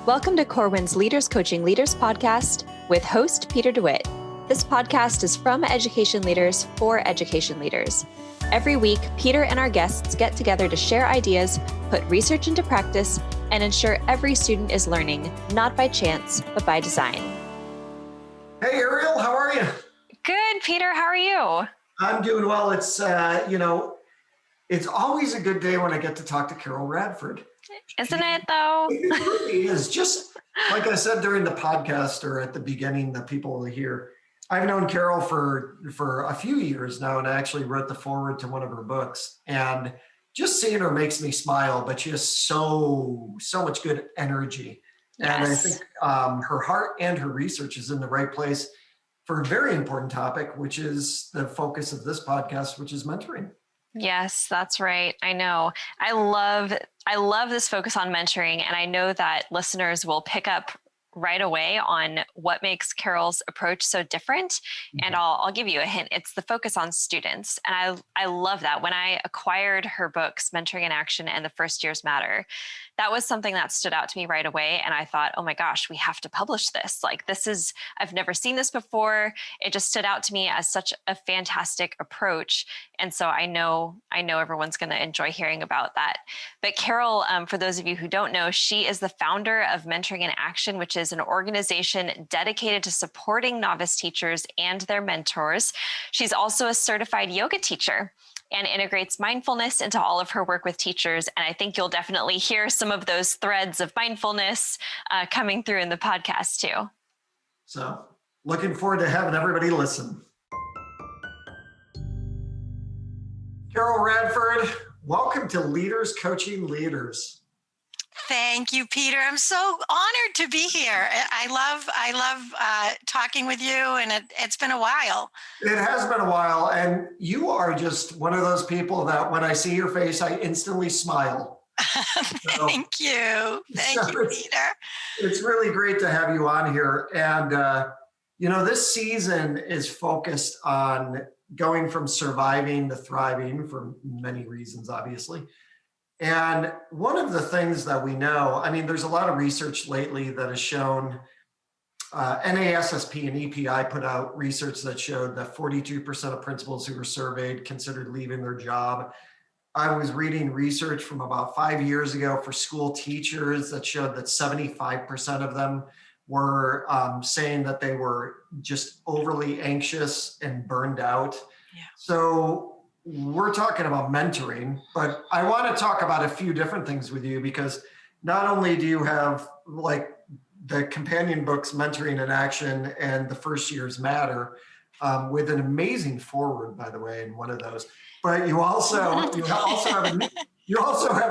Welcome to Corwin's Leaders Coaching Leaders podcast with host Peter DeWitt. This podcast is from education leaders for education leaders. Every week, Peter and our guests get together to share ideas, put research into practice, and ensure every student is learning, not by chance, but by design. Hey, Ariel, how are you? Good, Peter. How are you? I'm doing well. It's always a good day when I get to talk to Carol Radford. Isn't it, though? It really is. Just like I said during the podcast or at the beginning, the people will hear, I've known Carol for a few years now, and I actually wrote the foreword to one of her books. And just seeing her makes me smile, but she has so much good energy. Yes. And I think her heart and her research is in the right place for a very important topic, which is the focus of this podcast, which is mentoring. Yes, that's right. I know. I love this focus on mentoring, and I know that listeners will pick up right away on what makes Carol's approach so different. Mm-hmm. And I'll give you a hint. It's the focus on students. And I love that. When I acquired her books, Mentoring in Action and The First Years Matter, that was something that stood out to me right away. And I thought, oh my gosh, we have to publish this. I've never seen this before. It just stood out to me as such a fantastic approach. And so I know everyone's going to enjoy hearing about that. But Carol, for those of you who don't know, she is the founder of Mentoring in Action, which is an organization dedicated to supporting novice teachers and their mentors. She's also a certified yoga teacher and integrates mindfulness into all of her work with teachers. And I think you'll definitely hear some of those threads of mindfulness coming through in the podcast too. So looking forward to having everybody listen. Carol Radford, welcome to Leaders Coaching Leaders. Thank you, Peter. I'm so honored to be here. I love talking with you, and it's been a while. It has been a while, and you are just one of those people that when I see your face, I instantly smile. Thank you. Thank you, Peter. It's really great to have you on here. And, this season is focused on going from surviving to thriving for many reasons, obviously. And one of the things that we know, there's a lot of research lately that has shown, NASSP and EPI put out research that showed that 42% of principals who were surveyed considered leaving their job. I was reading research from about 5 years ago for school teachers that showed that 75% of them were saying that they were just overly anxious and burned out. Yeah. So we're talking about mentoring, but I want to talk about a few different things with you, because not only do you have like the companion books, Mentoring in Action and The First Years Matter, with an amazing foreword, by the way, in one of those, but you also have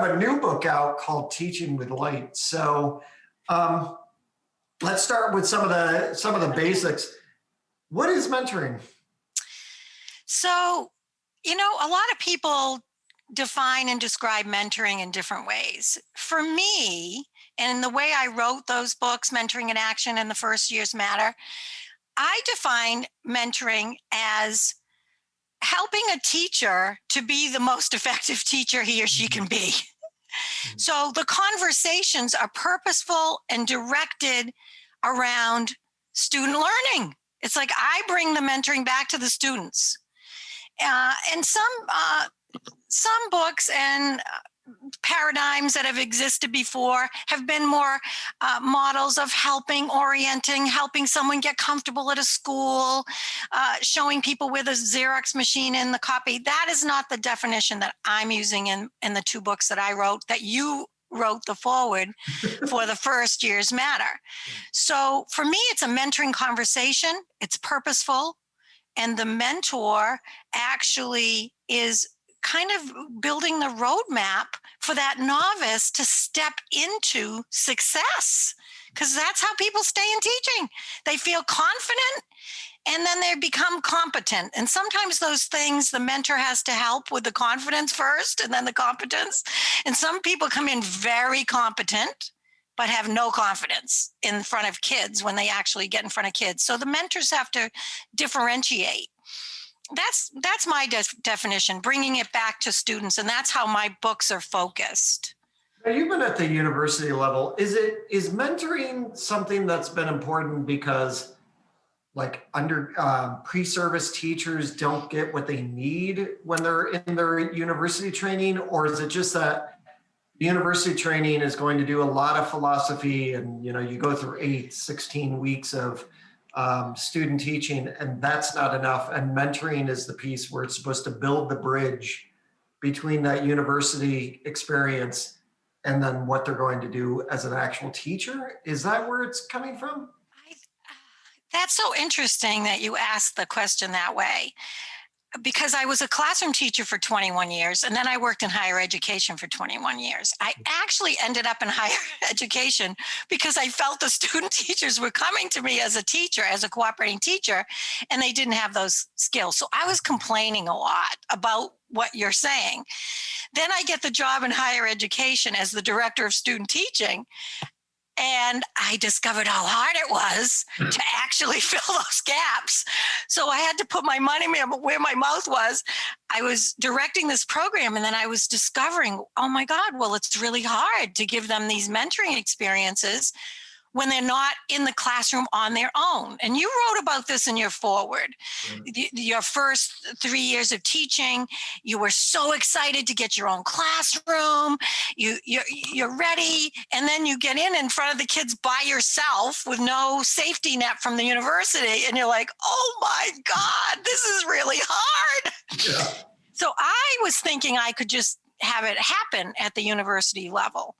a new book out called Teaching with Light. So let's start with some of the basics. What is mentoring? So, a lot of people define and describe mentoring in different ways. For me, and the way I wrote those books, Mentoring in Action and The First Years Matter, I define mentoring as helping a teacher to be the most effective teacher he or she can be. So the conversations are purposeful and directed around student learning. It's like I bring the mentoring back to the students. And some books and paradigms that have existed before have been more models of orienting, helping someone get comfortable at a school, showing people with a Xerox machine in the copy. That is not the definition that I'm using in the two books that I wrote, that you wrote the foreword for The First Years Matter. So for me, it's a mentoring conversation. It's purposeful. And the mentor actually is kind of building the roadmap for that novice to step into success, because that's how people stay in teaching. They feel confident and then they become competent. And sometimes those things, the mentor has to help with the confidence first and then the competence. And some people come in very competent, but have no confidence in front of kids when they actually get in front of kids. So the mentors have to differentiate. That's my definition, bringing it back to students. And that's how my books are focused. Now, you've been at the university level. Is mentoring something that's been important because like pre-service teachers don't get what they need when they're in their university training? Or is it just that university training is going to do a lot of philosophy and, you go through 16 weeks of student teaching and that's not enough. And mentoring is the piece where it's supposed to build the bridge between that university experience and then what they're going to do as an actual teacher? Is that where it's coming from? That's so interesting that you asked the question that way, because I was a classroom teacher for 21 years, and then I worked in higher education for 21 years. I actually ended up in higher education because I felt the student teachers were coming to me as a teacher, as a cooperating teacher, and they didn't have those skills. So I was complaining a lot about what you're saying. Then I get the job in higher education as the director of student teaching. And I discovered how hard it was to actually fill those gaps. So I had to put my money where my mouth was. I was directing this program, and then I was discovering, oh my God, well, it's really hard to give them these mentoring experiences when they're not in the classroom on their own. And you wrote about this in your foreword. Your first 3 years of teaching, you were so excited to get your own classroom. You're ready, and then you get in front of the kids by yourself with no safety net from the university, and you're like, oh my God, this is really hard. Yeah. So I was thinking I could just have it happen at the university level.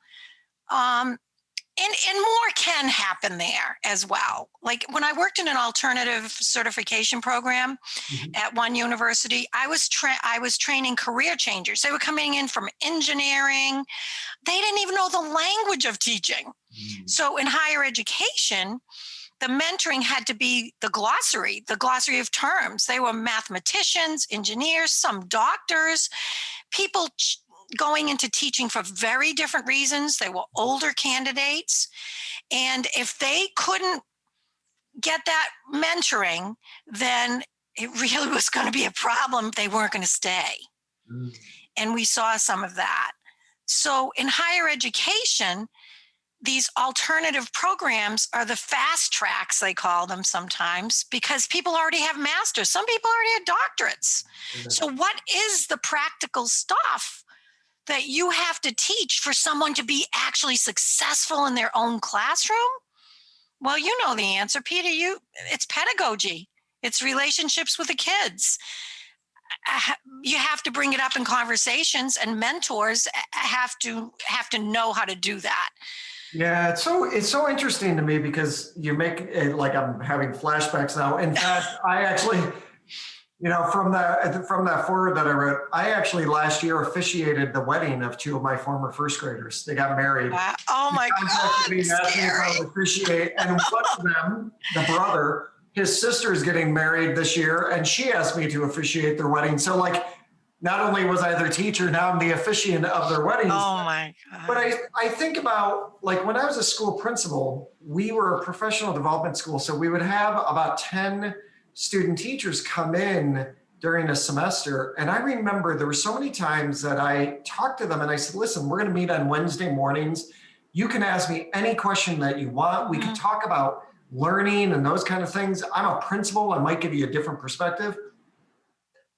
And more can happen there as well. Like when I worked in an alternative certification program at one university, I was training career changers. They were coming in from engineering. They didn't even know the language of teaching. So in higher education, the mentoring had to be the glossary of terms. They were mathematicians, engineers, some doctors, people going into teaching for very different reasons. They were older candidates. And if they couldn't get that mentoring, then it really was going to be a problem. They weren't going to stay. And we saw some of that. So in higher education, these alternative programs are the fast tracks, they call them sometimes, because people already have masters. Some people already have doctorates. So what is the practical stuff that you have to teach for someone to be actually successful in their own classroom? Well, you know the answer, Peter. It's pedagogy. It's relationships with the kids. You have to bring it up in conversations, and mentors have to know how to do that. Yeah, it's so interesting to me because you make it like I'm having flashbacks now. In fact, I actually, from that foreword that I wrote, I actually last year officiated the wedding of two of my former first graders. They got married. Wow. Oh my God, me, asked me if I would officiate, and one of them, the brother, his sister is getting married this year, and she asked me to officiate their wedding. So like, not only was I their teacher, now I'm the officiant of their weddings. Oh my God. But I think about, like, when I was a school principal, we were a professional development school. So we would have about 10 student teachers come in during a semester. And I remember there were so many times that I talked to them and I said, listen, we're going to meet on Wednesday mornings. You can ask me any question that you want. We can talk about learning and those kind of things. I'm a principal. I might give you a different perspective.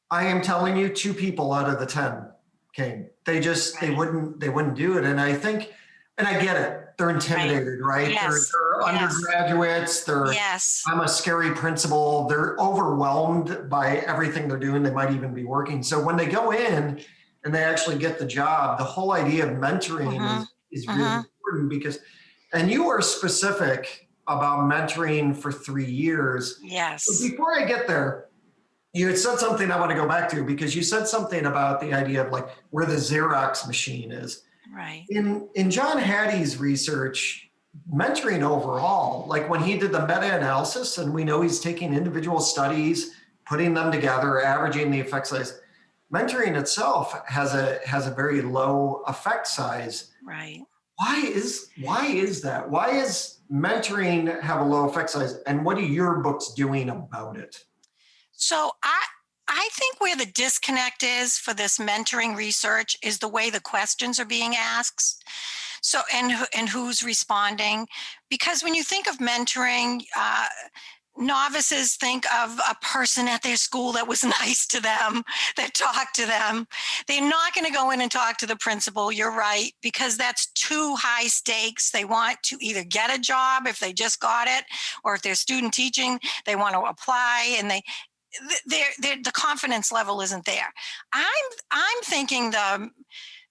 I am telling you, 2 people out of the 10 came. They wouldn't do it. And I think, and I get it. They're intimidated, right? Yes. They're undergraduates. I'm a scary principal. They're overwhelmed by everything they're doing. They might even be working. So when they go in and they actually get the job, the whole idea of mentoring is really important because, and you are specific about mentoring for 3 years. Yes. But before I get there, you had said something I want to go back to because you said something about the idea of like where the Xerox machine is. Right. In John Hattie's research, mentoring overall, like when he did the meta-analysis, and we know he's taking individual studies, putting them together, averaging the effect size, mentoring itself has a very low effect size. Right. Why is that? Why is mentoring have a low effect size? And what are your books doing about it? So I think where the disconnect is for this mentoring research is the way the questions are being asked. So, and who's responding? Because when you think of mentoring, novices think of a person at their school that was nice to them, that talked to them. They're not going to go in and talk to the principal. You're right, because that's too high stakes. They want to either get a job if they just got it, or if they're student teaching, they want to apply, and the confidence level isn't there. I'm thinking the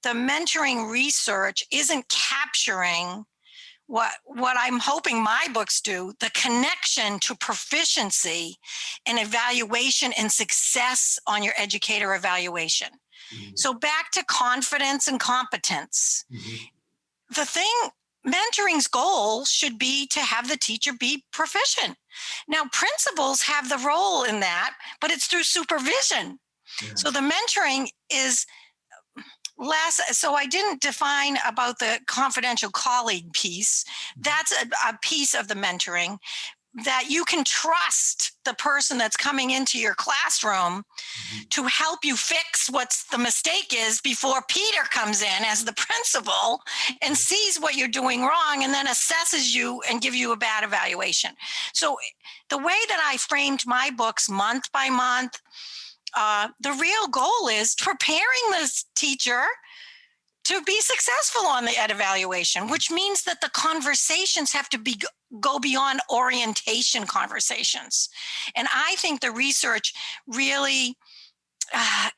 mentoring research isn't capturing what I'm hoping my books do, the connection to proficiency and evaluation and success on your educator evaluation. Mm-hmm. So back to confidence and competence. Mm-hmm. The thing, mentoring's goal should be to have the teacher be proficient. Now, principals have the role in that, but it's through supervision. Yeah. So the mentoring is less. So I didn't define about the confidential colleague piece. That's a piece of the mentoring, that you can trust the person that's coming into your classroom to help you fix what the mistake is before Peter comes in as the principal and sees what you're doing wrong and then assesses you and give you a bad evaluation. So the way that I framed my books month by month, the real goal is preparing this teacher to be successful on the ed evaluation, which means that the conversations have to go beyond orientation conversations. And I think the research really,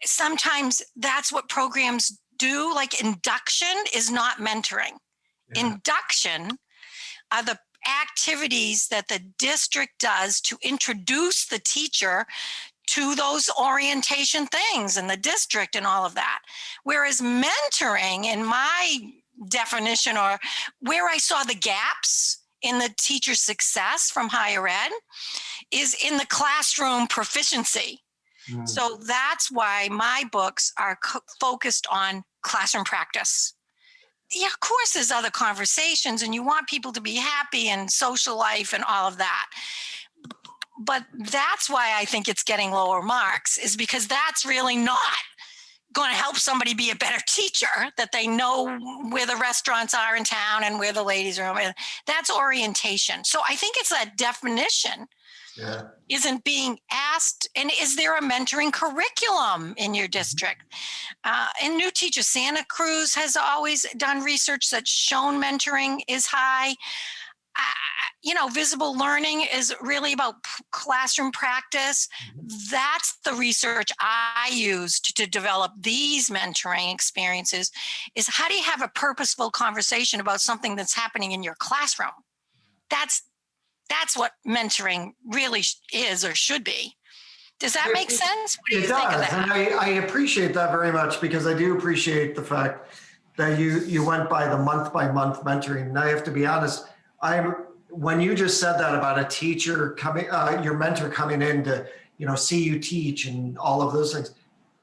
sometimes that's what programs do. Like induction is not mentoring. Yeah. Induction are the activities that the district does to introduce the teacher to those orientation things in the district and all of that. Whereas mentoring, in my definition, or where I saw the gaps in the teacher success from higher ed, is in the classroom proficiency. Mm. So that's why my books are focused on classroom practice. Yeah, of course, there's other conversations and you want people to be happy and social life and all of that. But that's why I think it's getting lower marks, is because that's really not going to help somebody be a better teacher, that they know where the restaurants are in town and where the ladies are. That's orientation. So I think it's that definition isn't being asked. And is there a mentoring curriculum in your district? And New Teacher Santa Cruz has always done research that's shown mentoring is high. Visible learning is really about classroom practice. That's the research I used to develop these mentoring experiences, is how do you have a purposeful conversation about something that's happening in your classroom? That's what mentoring really is or should be. Does that make sense? What do you think of that? And I appreciate that very much, because I do appreciate the fact that you went by the month-by-month mentoring. And I have to be honest, when you just said that about a teacher coming, your mentor coming in to, see you teach and all of those things.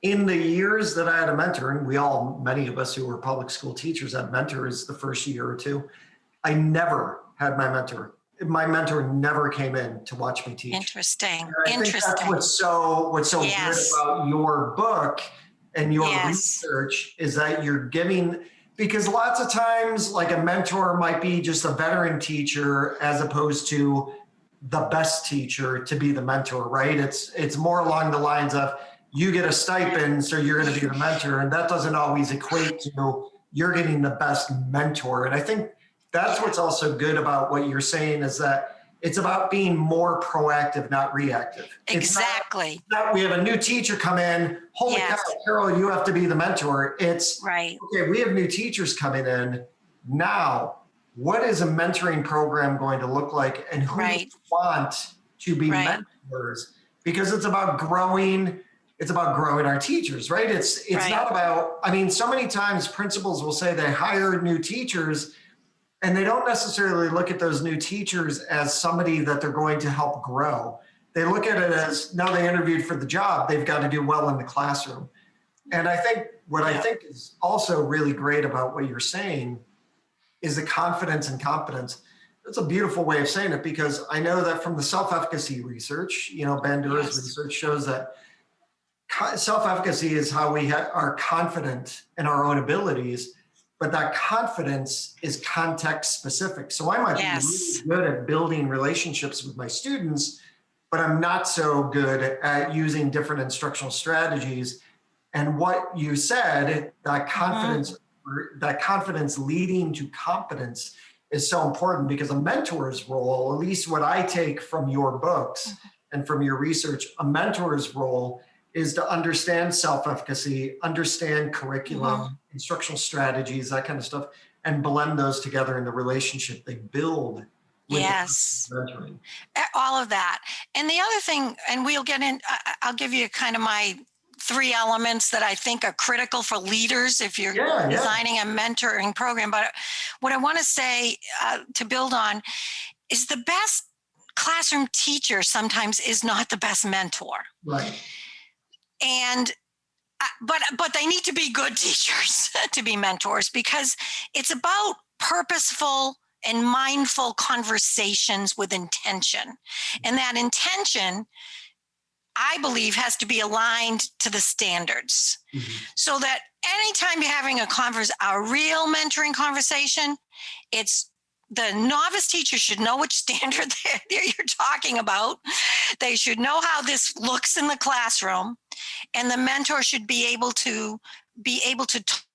In the years that I had a mentor, and many of us who were public school teachers had mentors the first year or two, I never had my mentor. My mentor never came in to watch me teach. Interesting. I think that's what's so good about your book and your research, is that you're giving. Because lots of times, like, a mentor might be just a veteran teacher as opposed to the best teacher to be the mentor, right? It's more along the lines of, you get a stipend, so you're going to be the mentor. And that doesn't always equate to you're getting the best mentor. And I think that's what's also good about what you're saying, is that it's about being more proactive, not reactive. Exactly. It's not we have a new teacher come in, holy cow, Carol, you have to be the mentor. It's right. Okay, we have new teachers coming in. Now, what is a mentoring program going to look like, and who want to be mentors? Because it's about growing. It's about growing our teachers, right? It's not about, so many times principals will say they hire new teachers, and they don't necessarily look at those new teachers as somebody that they're going to help grow. They look at it as, no, they interviewed for the job. They've got to do well in the classroom. And I think I think is also really great about what you're saying is the confidence and competence. That's a beautiful way of saying it, because I know that from the self-efficacy research, Bandura's research shows that self-efficacy is how we are confident in our own abilities, but that confidence is context specific. So I might be Yes. really good at building relationships with my students, but I'm not so good at using different instructional strategies. And what you said, that confidence leading to competence is so important, because a mentor's role, at least what I take from your books and from your research, a mentor's role is to understand self-efficacy, understand curriculum, instructional strategies, that kind of stuff, and blend those together in the relationship they build with Yes. the mentoring. All of that. And the other thing, and we'll get in, I'll give you kind of my 3 elements that I think are critical for leaders if you're designing a mentoring program. But what I want to say to build on is the best classroom teacher sometimes is not the best mentor. Right. And but they need to be good teachers to be mentors, because it's about purposeful and mindful conversations with intention. And that intention, I believe, has to be aligned to the standards. So that anytime you're having a real mentoring conversation, it's the novice teacher should know which standard you're talking about. They should know how this looks in the classroom, and the mentor should be able to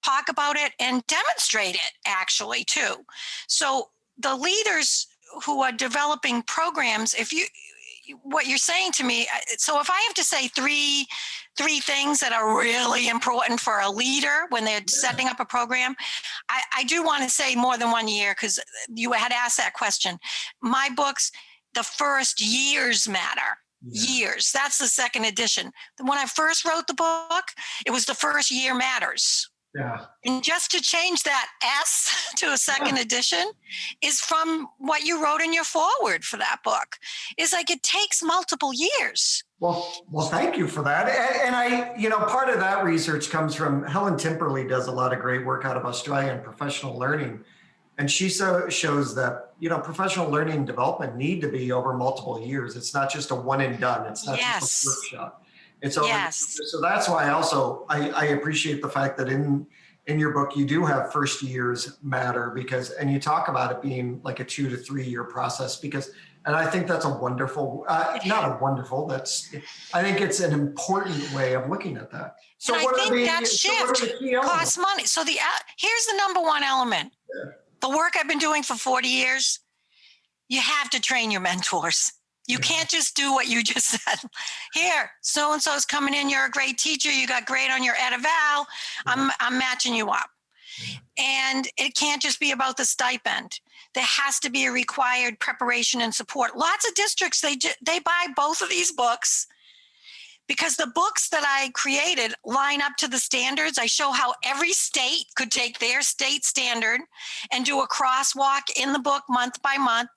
talk about it and demonstrate it actually too. So the leaders who are developing programs, what you're saying to me, so if I have to say three things that are really important for a leader when they're setting up a program, I do want to say more than 1 year, because you had asked that question. My books, the first years matter. Years. That's the second edition. When I first wrote the book, it was the first year matters. Yeah. And just to change that S to a second edition is from what you wrote in your foreword for that book. Is like it takes multiple years. Well, thank you for that. And I, part of that research comes from Helen Timperley does a lot of great work out of Australia in professional learning. And she shows that, professional learning and development need to be over multiple years. It's not just a one and done. It's not just a workshop. It's over. So that's why I appreciate the fact that in your book, you do have first years matter, and you talk about it being like a 2 to 3 year process, and I think that's a wonderful, I think it's an important way of looking at that. So and I think that shift costs money. So here's the number one element. Yeah. The work I've been doing for 40 years, you have to train your mentors. You can't just do what you just said. Here, so-and-so's coming in. You're a great teacher. You got great on your eval. I'm matching you up. And it can't just be about the stipend. There has to be a required preparation and support. Lots of districts, they buy both of these books because the books that I created line up to the standards. I show how every state could take their state standard and do a crosswalk in the book month by month.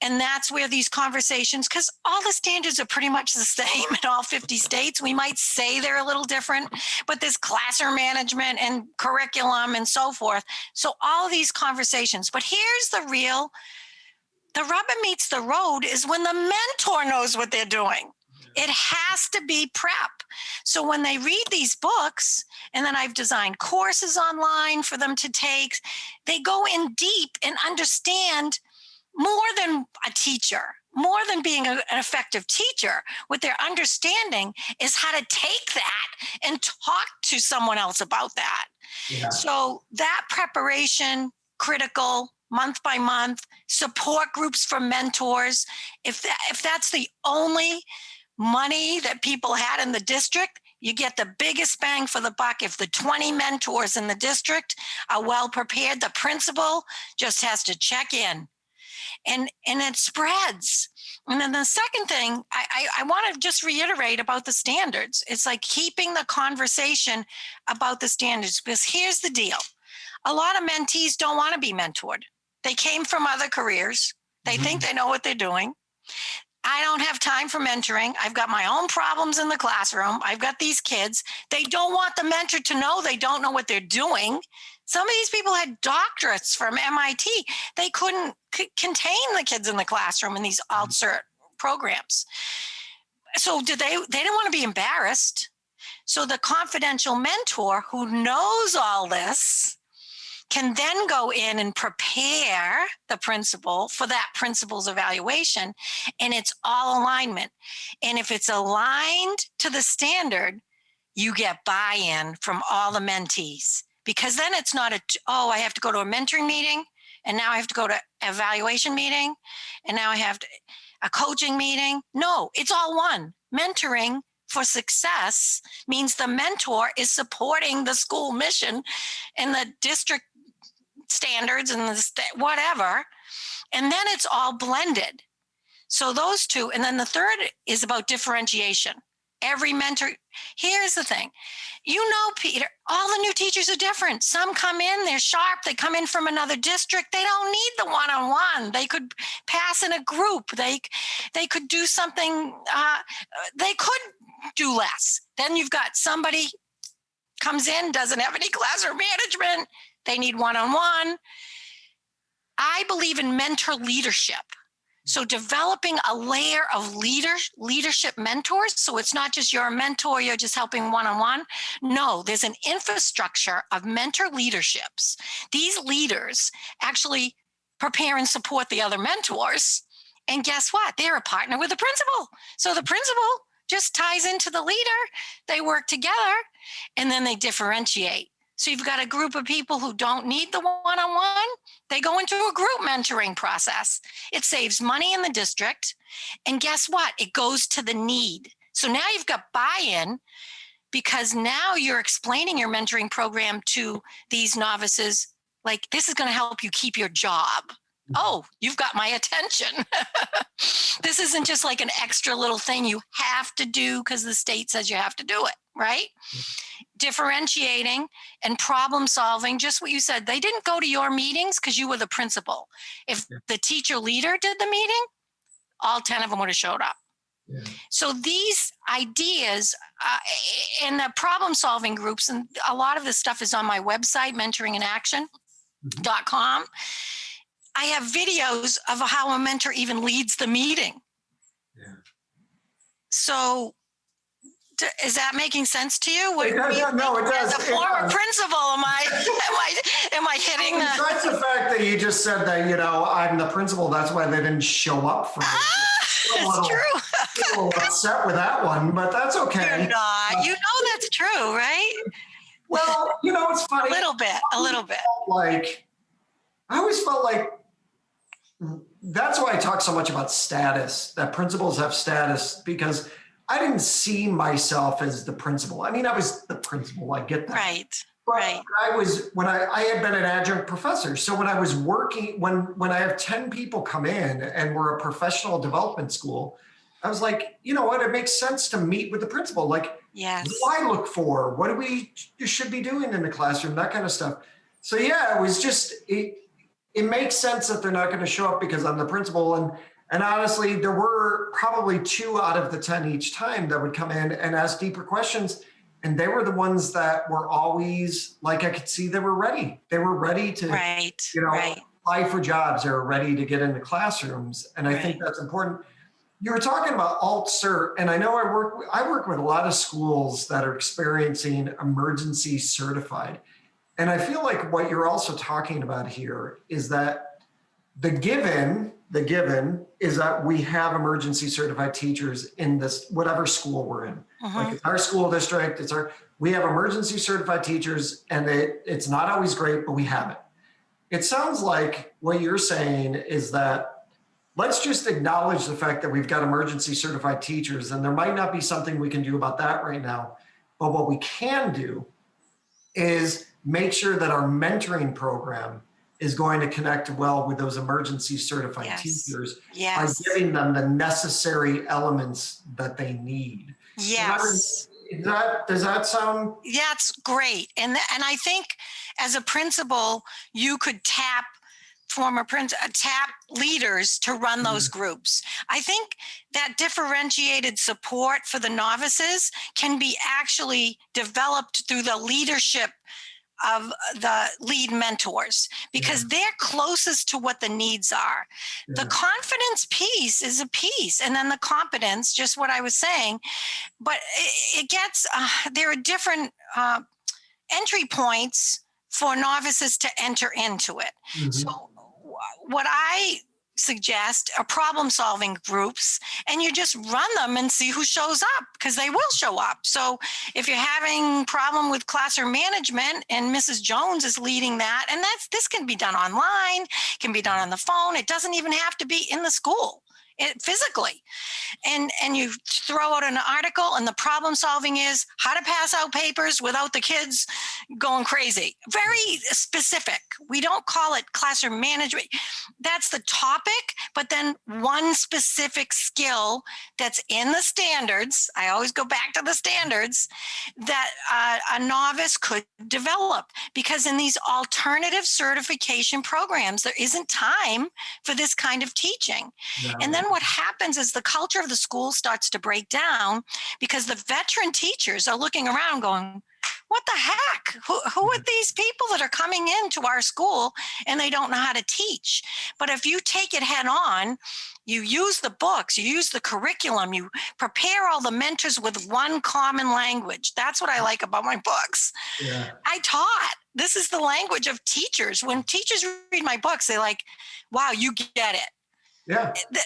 And that's where these conversations, because all the standards are pretty much the same in all 50 states. We might say they're a little different, but there's classroom management and curriculum and so forth. So all these conversations. But here's the rubber meets the road is when the mentor knows what they're doing. It has to be prep. So when they read these books, and then I've designed courses online for them to take, they go in deep and understand more than a teacher, more than being an effective teacher. What they're understanding is how to take that and talk to someone else about that. Yeah. So that preparation, critical, month by month, support groups for mentors. If that's the only money that people had in the district, you get the biggest bang for the buck. If the 20 mentors in the district are well prepared, the principal just has to check in. And it spreads. And then the second thing, I want to just reiterate about the standards. It's like keeping the conversation about the standards, because here's the deal. A lot of mentees don't want to be mentored. They came from other careers. They think they know what they're doing. I don't have time for mentoring. I've got my own problems in the classroom. I've got these kids. They don't want the mentor to know they don't know what they're doing. Some of these people had doctorates from MIT. They couldn't contain the kids in the classroom in these alt-cert programs. So they didn't want to be embarrassed. So the confidential mentor who knows all this can then go in and prepare the principal for that principal's evaluation, and it's all alignment. And if it's aligned to the standard, you get buy-in from all the mentees, because then it's not I have to go to a mentoring meeting, and now I have to go to evaluation meeting, and now I have a coaching meeting. No, it's all one. Mentoring for success means the mentor is supporting the school mission and the district standards and whatever. And then it's all blended. So those two. And then the third is about differentiation. Every mentor, here's the thing. Peter, all the new teachers are different. Some come in, they're sharp. They come in from another district. They don't need the one-on-one. They could pass in a group. They could do something. They could do less. Then you've got somebody comes in, doesn't have any classroom management. They need one-on-one. I believe in mentor leadership. So developing a layer of leadership mentors. So it's not just you're a mentor, you're just helping one-on-one. No, there's an infrastructure of mentor leaderships. These leaders actually prepare and support the other mentors. And guess what? They're a partner with the principal. So the principal just ties into the leader. They work together and then they differentiate. So you've got a group of people who don't need the one-on-one. They go into a group mentoring process. It saves money in the district. And guess what? It goes to the need. So now you've got buy-in, because now you're explaining your mentoring program to these novices. Like, this is going to help you keep your job. Oh, you've got my attention. This isn't just like an extra little thing you have to do because the state says you have to do it, right? Differentiating and problem solving, just what you said. They didn't go to your meetings because you were the principal. If the teacher leader did the meeting, all 10 of them would have showed up. Yeah. So these ideas in the problem solving groups, and a lot of this stuff is on my website, mentoringinaction.com. I have videos of how a mentor even leads the meeting. Yeah. So is that making sense to you? No, it does. As a former principal, am I hitting the... Besides the fact that you just said that, I'm the principal, that's why they didn't show up for me. It's true. I'm a little upset with that one, but that's okay. You're not. That's true, right? Well, it's funny. A little bit. I always felt like that's why I talk so much about status, that principals have status, because I didn't see myself as the principal. I mean, I was the principal. I get that. Right. But right. I had been an adjunct professor. So when I was working, when I have 10 people come in and we're a professional development school, I was like, you know what? It makes sense to meet with the principal. Like, yes. What do I look for? What do you should be doing in the classroom? That kind of stuff. So yeah, it was just, it makes sense that they're not going to show up because I'm the principal. And honestly, there were probably 2 out of the 10 each time that would come in and ask deeper questions. And they were the ones that were always like, I could see they were ready. They were ready to, apply for jobs. They were ready to get into classrooms. And I think that's important. You were talking about alt-cert, and I know I work with a lot of schools that are experiencing emergency certified. And I feel like what you're also talking about here is that the given is that we have emergency certified teachers in this, whatever school we're in. Like, it's our school district, we have emergency certified teachers, and it's not always great, but we have it. It sounds like what you're saying is that let's just acknowledge the fact that we've got emergency certified teachers, and there might not be something we can do about that right now. But what we can do is make sure that our mentoring program is going to connect well with those emergency certified teachers by giving them the necessary elements that they need. Yes. Does that sound? That's great. And I think as a principal, you could tap leaders to run those groups. I think that differentiated support for the novices can be actually developed through the leadership of the lead mentors because they're closest to what the needs are. The confidence piece is a piece, and then the competence, just what I was saying, but it gets, there are different entry points for novices to enter into it. So what I suggest are problem solving groups, and you just run them and see who shows up, because they will show up. So if you're having problem with classroom management and Mrs. Jones is leading that, and this can be done online, can be done on the phone. It doesn't even have to be in the school physically. And you throw out an article, and the problem solving is how to pass out papers without the kids going crazy. Very specific. We don't call it classroom management. That's the topic, but then one specific skill that's in the standards, I always go back to the standards, that a novice could develop. Because in these alternative certification programs, there isn't time for this kind of teaching. And then what happens is the culture of the school starts to break down, because the veteran teachers are looking around going, what the heck? Who are these people that are coming into our school and they don't know how to teach? But if you take it head on, you use the books, you use the curriculum, you prepare all the mentors with one common language. That's what I like about my books. I taught. This is the language of teachers. When teachers read my books, they're like, wow, you get it.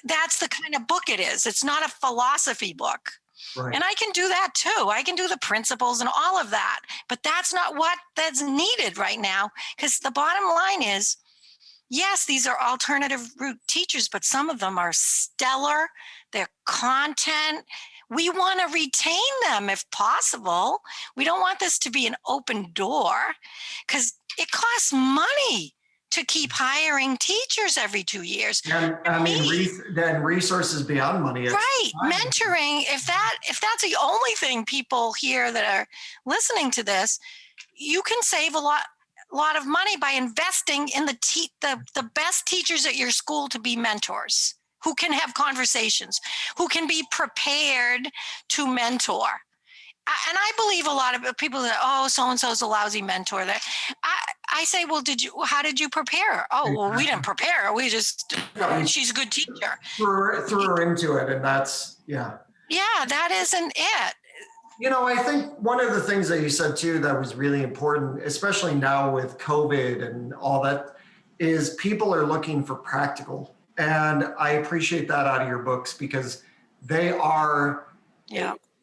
That's the kind of book it is. It's not a philosophy book. And I can do that too. I can do the principles and all of that. But that's not that's needed right now, because the bottom line is, yes, these are alternative route teachers, but some of them are stellar. Their content, we want to retain them if possible. We don't want this to be an open door, because it costs money to keep hiring teachers every 2 years. And I mean, then resources beyond money. Right. Mentoring, if that's the only thing people hear that are listening to this, you can save a lot of money by investing in the best teachers at your school to be mentors, who can have conversations, who can be prepared to mentor. And I believe a lot of people that, oh, so-and-so's a lousy mentor. That I say, well, how did you prepare her? Oh, well, we didn't prepare her. She's a good teacher. Threw her into it. And that's, Yeah, that isn't it. You know, I think one of the things that you said too that was really important, especially now with COVID and all that, is people are looking for practical. And I appreciate that out of your books, because they are...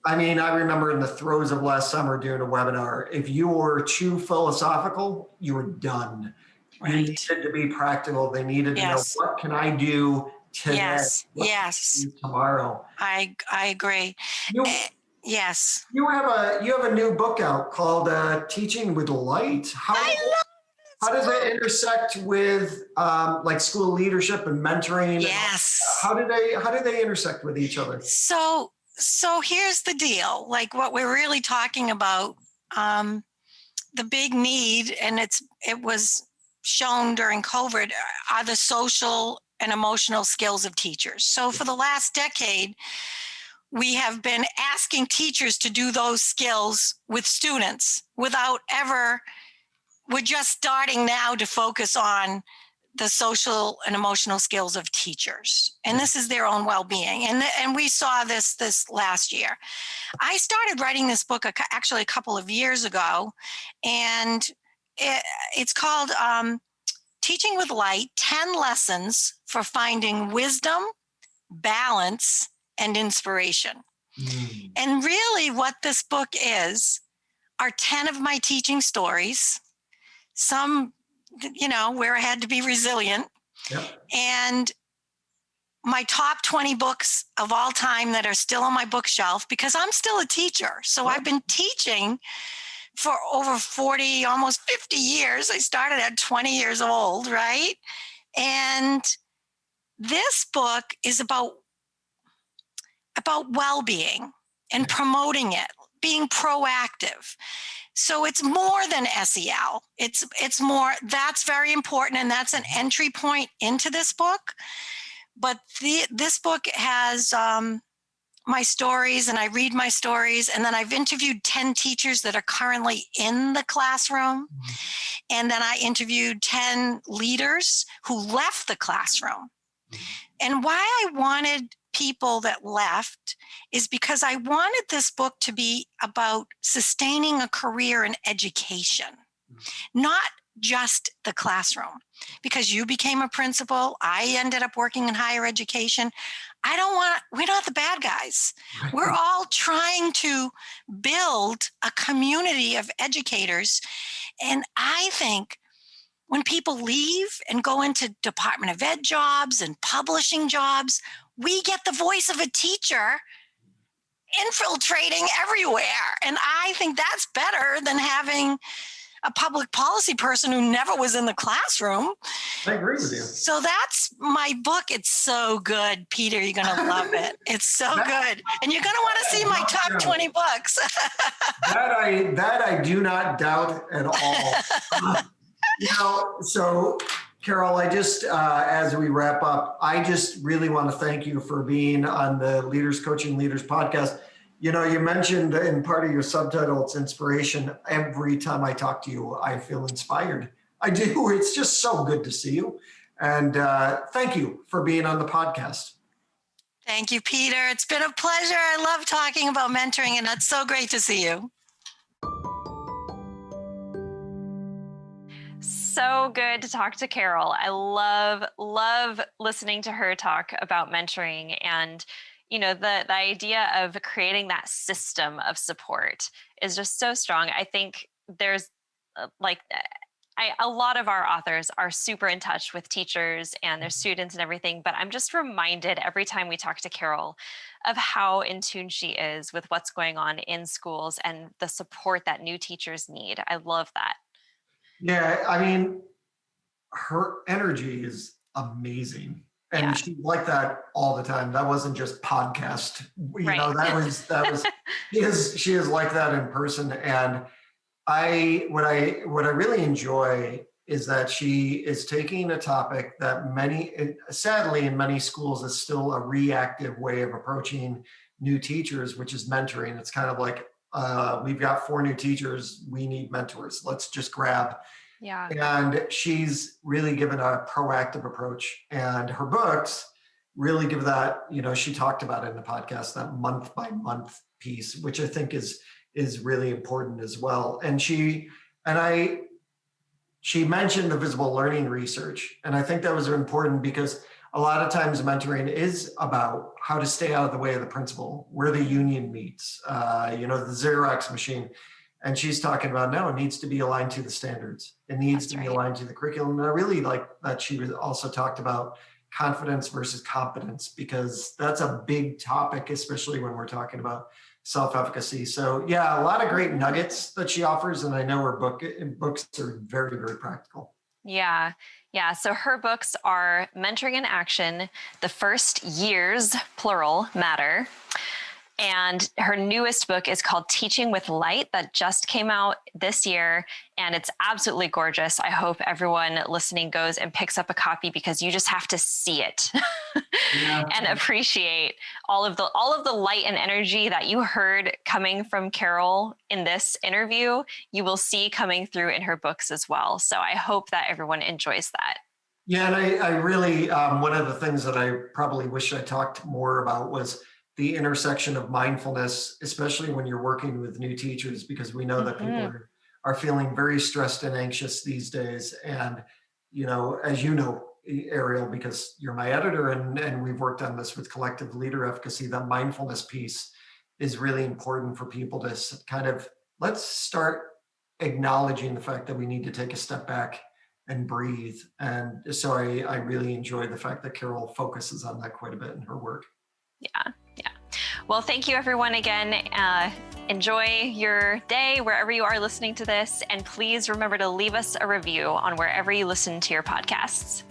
I mean, I remember in the throes of last summer doing a webinar, if you were too philosophical, you were done. You needed to be practical. They needed to know, what can I do today? Tomorrow. I agree. You have a new book out called Teaching with Light. How does it intersect with like school leadership and mentoring? How do they intersect with each other? So here's the deal, like what we're really talking about, the big need, and it was shown during COVID, are the social and emotional skills of teachers. So for the last decade, we have been asking teachers to do those skills with students we're just starting now to focus on the social and emotional skills of teachers. And this is their own well-being. And we saw this last year. I started writing this book actually a couple of years ago, and it's called Teaching with Light, 10 Lessons for Finding Wisdom, Balance, and Inspiration. And really what this book are 10 of my teaching stories, some where I had to be resilient. And my top 20 books of all time that are still on my bookshelf, because I'm still a teacher. So I've been teaching for over 40, almost 50 years. I started at 20 years old, right? And this book is about well-being and promoting it, being proactive. So it's more than SEL. It's more, that's very important, and that's an entry point into this book. But this book has my stories and I read my stories, and then I've interviewed 10 teachers that are currently in the classroom. And then I interviewed 10 leaders who left the classroom. And why I wanted people that left is because I wanted this book to be about sustaining a career in education, not just the classroom. Because you became a principal, I ended up working in higher education. We're not the bad guys. We're all trying to build a community of educators. And I think when people leave and go into Department of Ed jobs and publishing jobs, we get the voice of a teacher infiltrating everywhere. And I think that's better than having a public policy person who never was in the classroom. I agree with you. So that's my book. It's so good, Peter. You're going to love it. It's so good. And you're going to want to see my top 20 books. that I do not doubt at all. So Carol, I just, as we wrap up, I just really want to thank you for being on the Leaders Coaching Leaders podcast. You mentioned in part of your subtitle, it's inspiration. Every time I talk to you, I feel inspired. I do. It's just so good to see you. And thank you for being on the podcast. Thank you, Peter. It's been a pleasure. I love talking about mentoring, and it's so great to see you. So good to talk to Carol. I love listening to her talk about mentoring, and the idea of creating that system of support is just so strong. I think there's a lot of our authors are super in touch with teachers and their students and everything, but I'm just reminded every time we talk to Carol of how in tune she is with what's going on in schools and the support that new teachers need. I love that. Yeah, I mean, her energy is amazing. And she's like that all the time. That wasn't just podcast. Right. That was she is like that in person. And what I really enjoy is that she is taking a topic that sadly in many schools is still a reactive way of approaching new teachers, which is mentoring. It's kind of like, we've got 4 new teachers, we need mentors. Let's just grab. Yeah. And she's really given a proactive approach, and her books really give that, she talked about it in the podcast, that month by month piece, which I think is really important as well. And she mentioned the visible learning research. And I think that was important because a lot of times mentoring is about how to stay out of the way of the principal, where the union meets, the Xerox machine. And she's talking about, no, it needs to be aligned to the standards. It needs to be aligned to the curriculum. And I really like that she also talked about confidence versus competence, because that's a big topic, especially when we're talking about self-efficacy. So yeah, a lot of great nuggets that she offers. And I know her books are very, very practical. Yeah. So her books are Mentoring in Action, The First Years, plural, Matter. And her newest book is called Teaching with Light, that just came out this year. And it's absolutely gorgeous. I hope everyone listening goes and picks up a copy, because you just have to see it and appreciate all of the light and energy that you heard coming from Carol in this interview. You will see coming through in her books as well. So I hope that everyone enjoys that. Yeah, and I really, one of the things that I probably wish I talked more about was the intersection of mindfulness, especially when you're working with new teachers, because we know that people are feeling very stressed and anxious these days. And, as you know, Ariel, because you're my editor and we've worked on this with collective leader efficacy, that mindfulness piece is really important for people to kind of, let's start acknowledging the fact that we need to take a step back and breathe. And so I really enjoy the fact that Carol focuses on that quite a bit in her work. Yeah. Well, thank you everyone again. Enjoy your day wherever you are listening to this. And please remember to leave us a review on wherever you listen to your podcasts.